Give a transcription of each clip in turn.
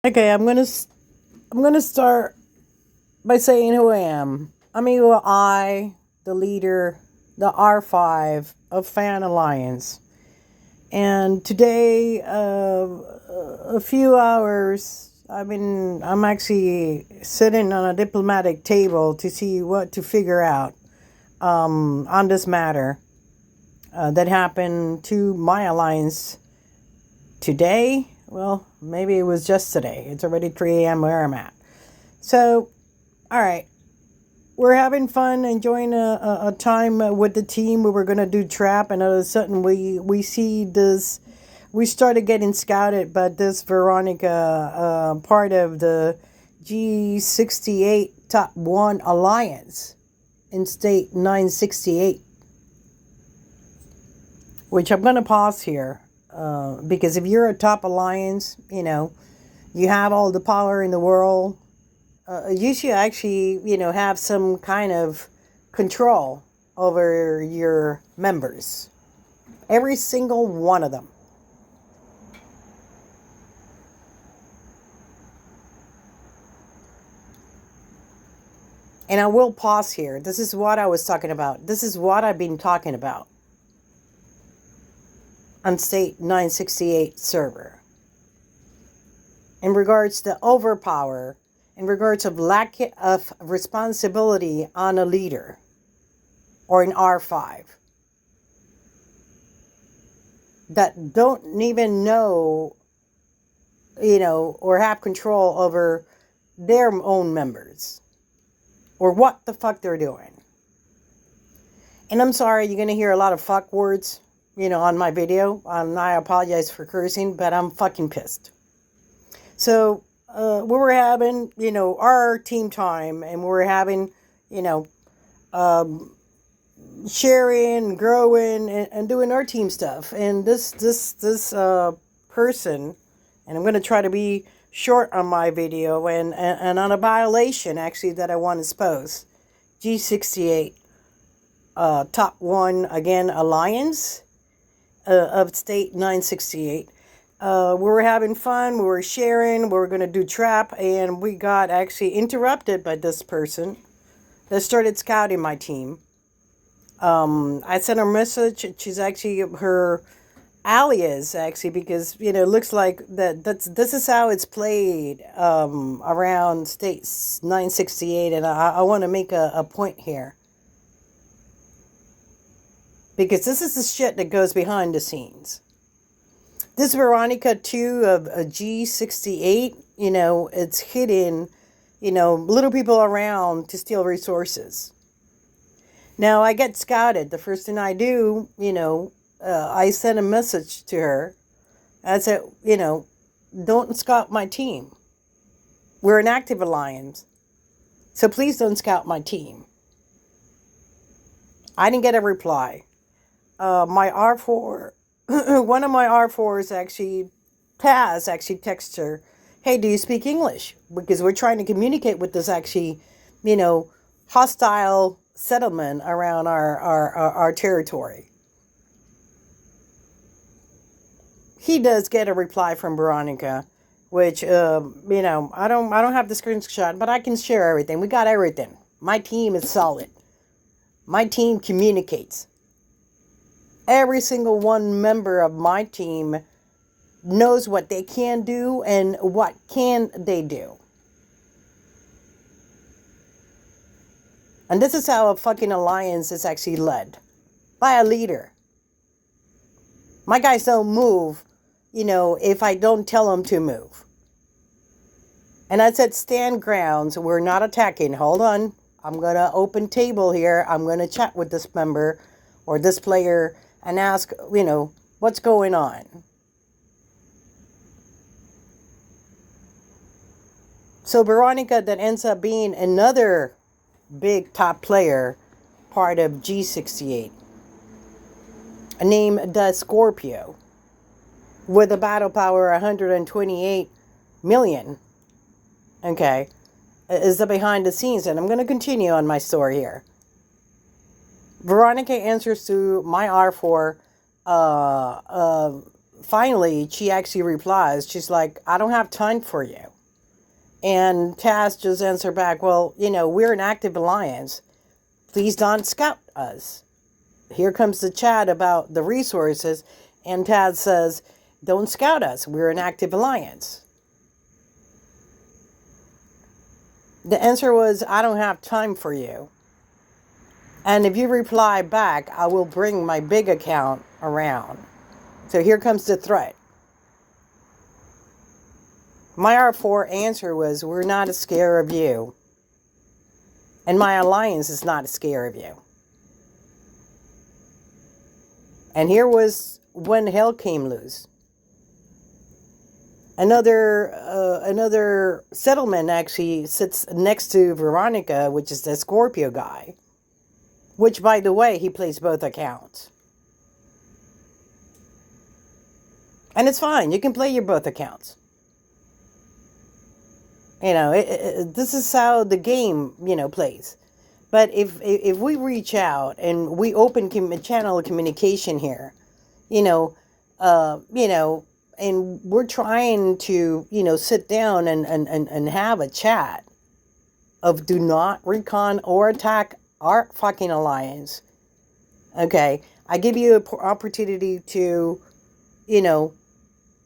Okay, I'm gonna start by saying who I am. I'm Eagle I, the leader, the R5 of Fan Alliance, and today, a few hours, I'm actually sitting on a diplomatic table to see what to figure out on this matter that happened to my alliance today. Well, maybe it was just today. It's already 3 a.m. where I'm at. So, all right, we're having fun, enjoying a time with the team. We were gonna do trap, and all of a sudden we see this. We started getting scouted by this Veronica, part of the G68 Top 1 Alliance in state 968, which I'm gonna pause here because if you're a top alliance, you have all the power in the world. You should actually, have some kind of control over your members. Every single one of them. And I will pause here. This is what I was talking about. This is what I've been talking about on State 968 server. In regards to overpower, in regards of lack of responsibility on a leader or an R5 that don't even know, or have control over their own members or what the fuck they're doing. And I'm sorry, you're going to hear a lot of fuck words, on my video. I apologize for cursing, but I'm fucking pissed. So, we were having, our team time, and we were having, sharing, growing, and doing our team stuff. And this person, and I'm going to try to be short on my video and on a violation actually that I want to expose. G68 Top 1 again Alliance of State 968. We were having fun, we were sharing, we were going to do trap, and we got actually interrupted by this person that started scouting my team. I sent her a message. She's actually her Alias, actually, because it looks like this is how it's played around states 968, and I want to make a point here because this is the shit that goes behind the scenes. This Veronica2 of a G68, it's hidden, little people around to steal resources. Now, I get scouted. The first thing I do, I sent a message to her. I said, don't scout my team. We're an active alliance. So please don't scout my team. I didn't get a reply. My R4, one of my R4s actually, Taz actually texted her, hey, do you speak English? Because we're trying to communicate with this actually, hostile settlement around our territory. He does get a reply from Veronica, which I don't have the screenshot, but I can share everything. We got everything. My team is solid. My team communicates. Every single one member of my team knows what they can do and what can they do. And this is how a fucking alliance is actually led. By a leader. My guys don't move, if I don't tell them to move. And I said, stand grounds. We're not attacking. Hold on. I'm going to open table here. I'm going to chat with this member or this player and ask, what's going on. So Veronica that ends up being another big top player, part of G68, named The Scorpio, with a battle power 128 million. Okay, is the behind the scenes, and I'm going to continue on my story here. Veronica answers to my R4 finally, she actually replies, she's like, I don't have time for you. And Taz just answered back, well, we're an active alliance. Please don't scout us. Here comes the chat about the resources. And Taz says, don't scout us. We're an active alliance. The answer was, I don't have time for you. And if you reply back, I will bring my big account around. So here comes the threat. My R4 answer was, we're not scared of you. And my alliance is not scared of you. And here was when hell came loose. Another settlement actually sits next to Veronica, which is the Scorpio guy. Which, by the way, he plays both accounts. And it's fine. You can play your both accounts. This is how the game, plays. But if we reach out and we open channel of communication here, and we're trying to, sit down and have a chat of do not recon or attack our fucking alliance. Okay. I give you an opportunity to,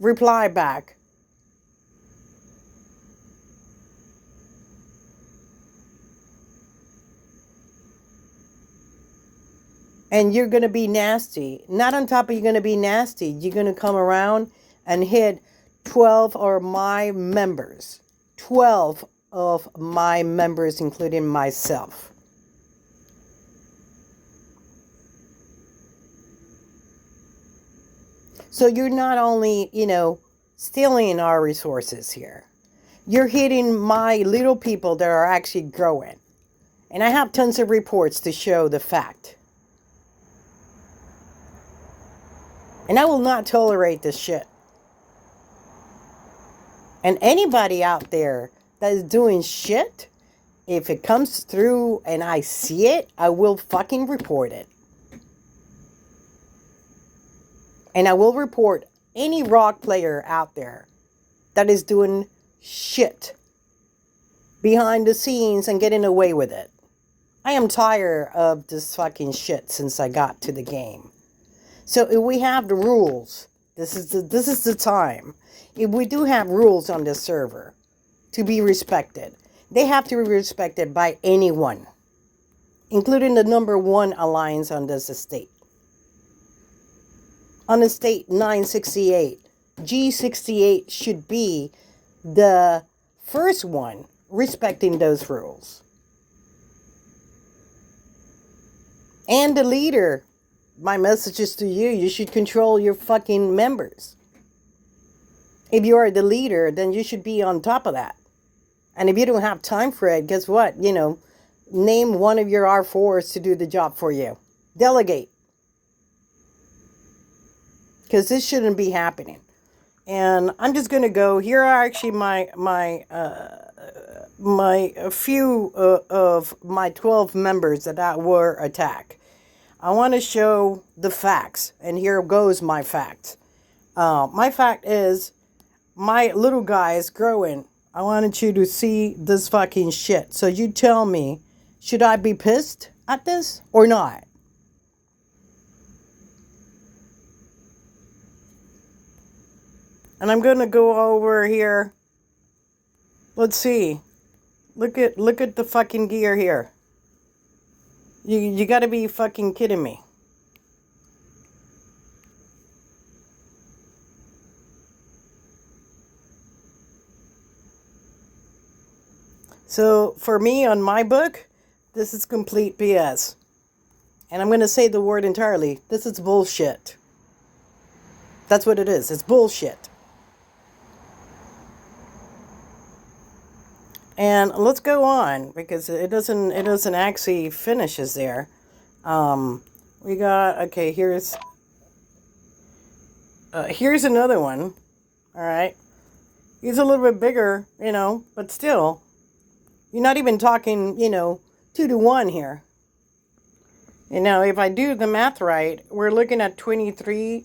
reply back. And you're going to be nasty. Not on top of you're going to be nasty. You're going to come around and hit 12 of my members. 12 of my members, including myself. So you're not only, stealing our resources here. You're hitting my little people that are actually growing. And I have tons of reports to show the fact. And I will not tolerate this shit. And anybody out there that is doing shit, if it comes through and I see it, I will fucking report it. And I will report any rock player out there that is doing shit behind the scenes and getting away with it. I am tired of this fucking shit since I got to the game. So if we have the rules, this is the time. If we do have rules on this server to be respected, they have to be respected by anyone, including the number one alliance on this estate. On estate 968, G68 should be the first one respecting those rules. And the leader, my message is to you, you should control your fucking members. If you are the leader, then you should be on top of that. And if you don't have time for it, guess what? Name one of your R4s to do the job for you. Delegate. Because this shouldn't be happening. And I'm just going to go. Here are actually my few of my 12 members that were attacked. I want to show the facts. And here goes my fact. My fact is, my little guy is growing. I wanted you to see this fucking shit. So you tell me, should I be pissed at this or not? And I'm going to go over here. Let's see. Look at the fucking gear here. You got to be fucking kidding me. So for me on my book, this is complete BS. And I'm going to say the word entirely. This is bullshit. That's what it is. It's bullshit. And let's go on because it doesn't actually finishes there. We got, okay, here's another one. All right. He's a little bit bigger, but still, you're not even talking, 2-to-1 here. If I do the math right, we're looking at 23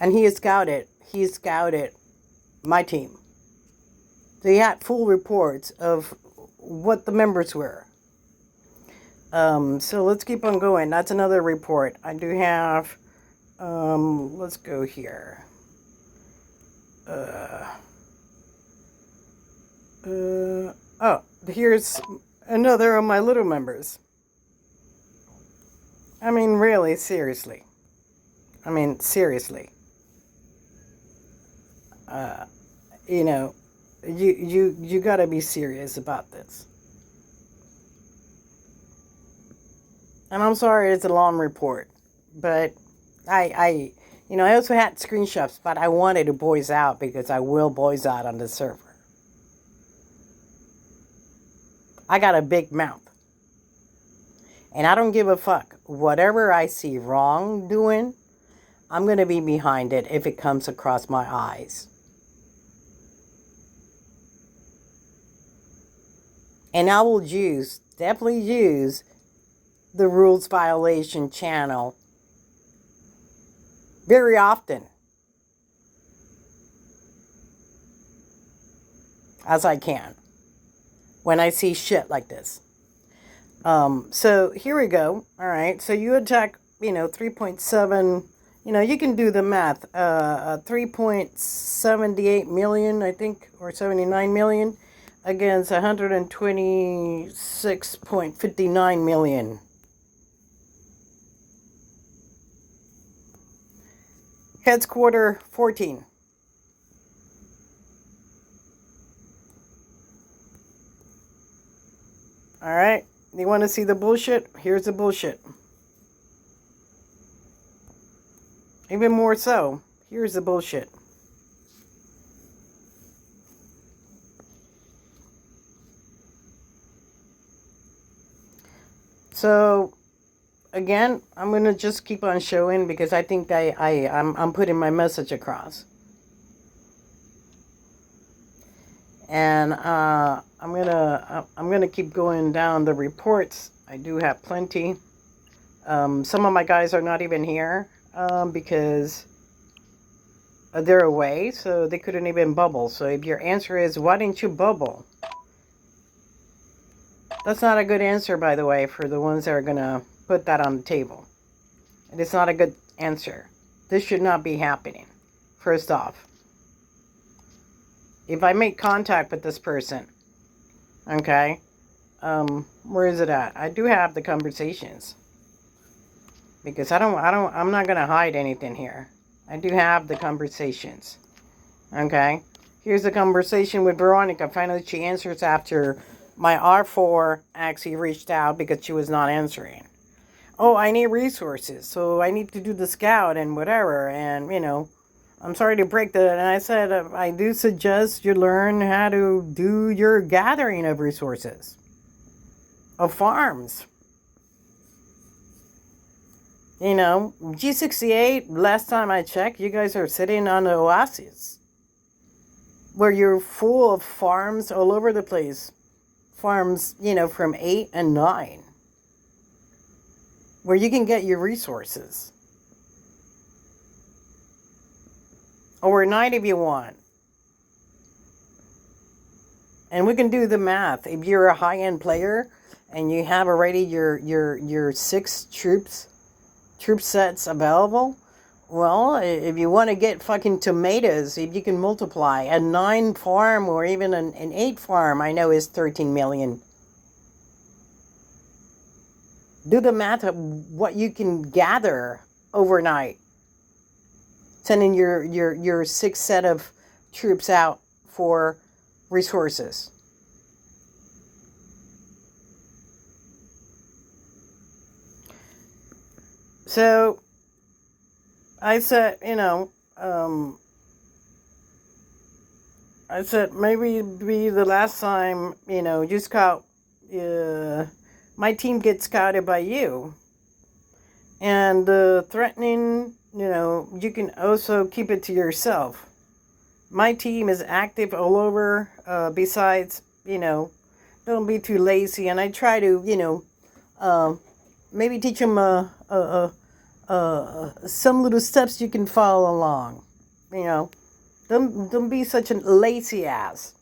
And he scouted my team. So he had full reports of what the members were. So let's keep on going. That's another report. I do have, let's go here. Oh, here's another of my little members. I mean, really, seriously. I mean, seriously. You know, you gotta be serious about this. And I'm sorry it's a long report, but I also had screenshots, but I wanted to voice out because I will voice out on the server. I got a big mouth. And I don't give a fuck. Whatever I see wrong doing, I'm going to be behind it if it comes across my eyes. And I will definitely use the rules violation channel very often as I can when I see shit like this. So here we go. All right. So you attack, 3.7, you can do the math. 3.78 million, I think, or 79 million against 126.59 million. Heads quarter 14. All right. You want to see the bullshit? Here's the bullshit. Even more so, here's the bullshit. So, again, I'm going to just keep on showing because I think I'm putting my message across. And I'm gonna keep going down the reports. I do have plenty. Some of my guys are not even here because they're away, so they couldn't even bubble. So if your answer is, why didn't you bubble? That's not a good answer, by the way, for the ones that are gonna put that on the table. And it's not a good answer. This should not be happening, first off. If I make contact with this person, okay, where is it at? I do have the conversations because I'm not gonna hide anything here. I do have the conversations, okay. Here's the conversation with Veronica. Finally, she answers after my R4 actually reached out because she was not answering. Oh, I need resources, so I need to do the scout and whatever, and I'm sorry to break that. And I said, I do suggest you learn how to do your gathering of resources, of farms. G68, last time I checked, you guys are sitting on the oasis where you're full of farms all over the place. Farms, from 8 and 9, where you can get your resources. Overnight if you want. And we can do the math. If you're a high-end player and you have already your 6 troop sets available, well, if you want to get fucking tomatoes, if you can multiply a 9 farm or even an 8 farm, I know is 13 million. Do the math of what you can gather overnight. Sending your 6 set of troops out for resources. So I said, I said maybe it'd be the last time, you scout, my team gets scouted by you. And threatening, you can also keep it to yourself. My team is active all over. Besides, don't be too lazy. And I try to, maybe teach them a some little steps you can follow along. You know, don't be such a lazy ass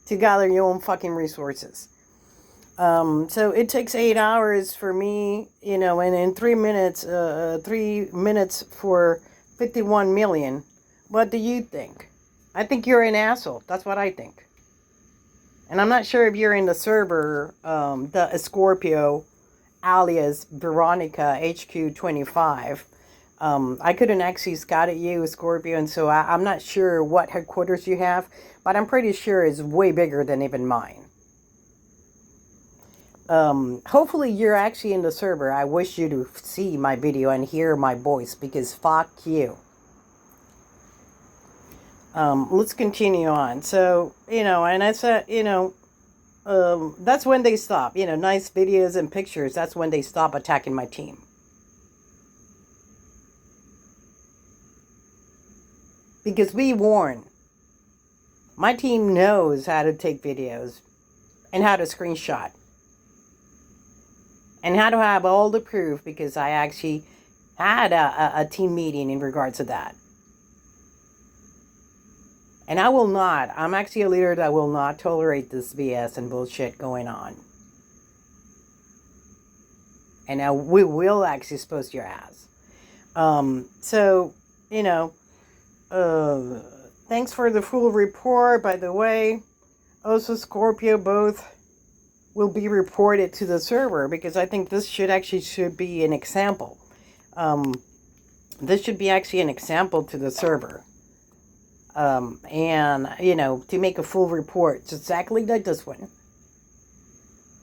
to gather your own fucking resources. So it takes 8 hours for me, you know, and in 3 minutes, 3 minutes for 51 million. What do you think? I think you're an asshole. That's what I think. And I'm not sure if you're in the server, the Scorpio, alias Veronica2 25. I couldn't actually scout at you, Scorpio, and so I'm not sure what headquarters you have, but I'm pretty sure it's way bigger than even mine. Hopefully you're actually in the server. I wish you to see my video and hear my voice, because fuck you. Let's continue on. So, you know, and I said, you know, that's when they stop. You know, nice videos and pictures. That's when they stop attacking my team. Because we warn. My team knows how to take videos and how to screenshot. And how to have all the proof, because I actually had a team meeting in regards to that. And I will not. I'm actually a leader that will not tolerate this BS and bullshit going on. And we will actually expose your ass. So, you know, thanks for the full report, by the way. Also, Scorpio, both will be reported to the server, because I think this should be an example. This should be actually an example to the server. And, you know, to make a full report. It's exactly like this one.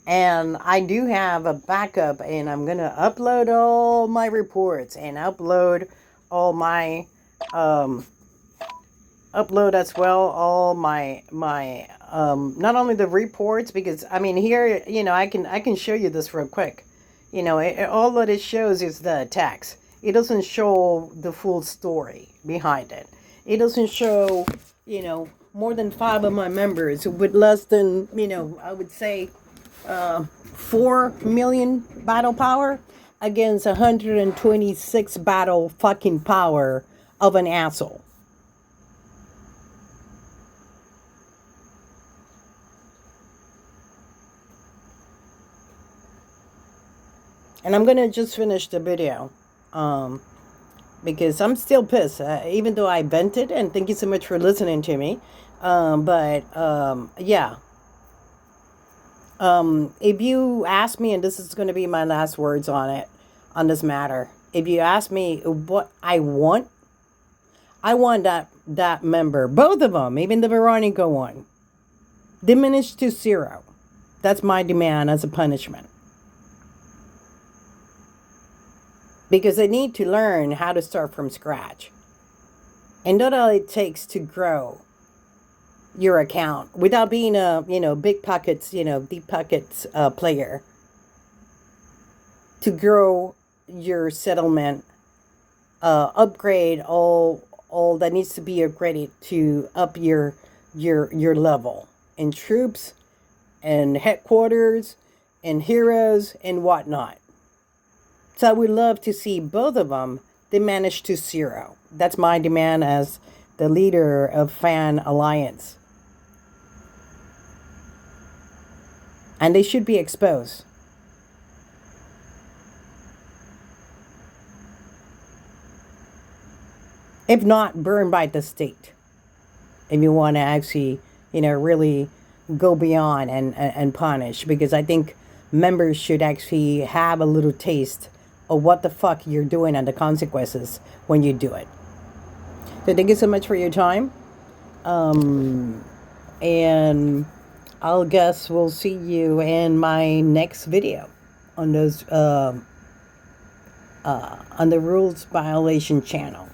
And I do have a backup, and I'm going to upload all my reports and upload all my, upload as well all my not only the reports, because I mean here, you know, I can show you this real quick. You know, all that it shows is the attacks. It doesn't show the full story behind it. It doesn't show, you know, more than 5 of my members with less than, you know, I would say 4 million battle power against 126 battle fucking power of an asshole. And I'm going to just finish the video. Because I'm still pissed, even though I vented, and thank you so much for listening to me. Yeah. If you ask me, and this is going to be my last words on it, on this matter. If you ask me what I want that member, both of them, even the Veronica one, diminished to 0. That's my demand as a punishment. Because they need to learn how to start from scratch. And not all it takes to grow your account without being a, you know, big pockets, you know, deep pockets player. To grow your settlement, upgrade all that needs to be upgraded to up your level in troops and headquarters and heroes and whatnot. So I would love to see both of them diminish to 0. That's my demand as the leader of Fan Alliance. And they should be exposed. If not, burned by the state. If you want to actually, you know, really go beyond and punish. Because I think members should actually have a little taste of what the fuck you're doing and the consequences when you do it. So thank you so much for your time. And I'll guess we'll see you in my next video on those on the rules violation channel.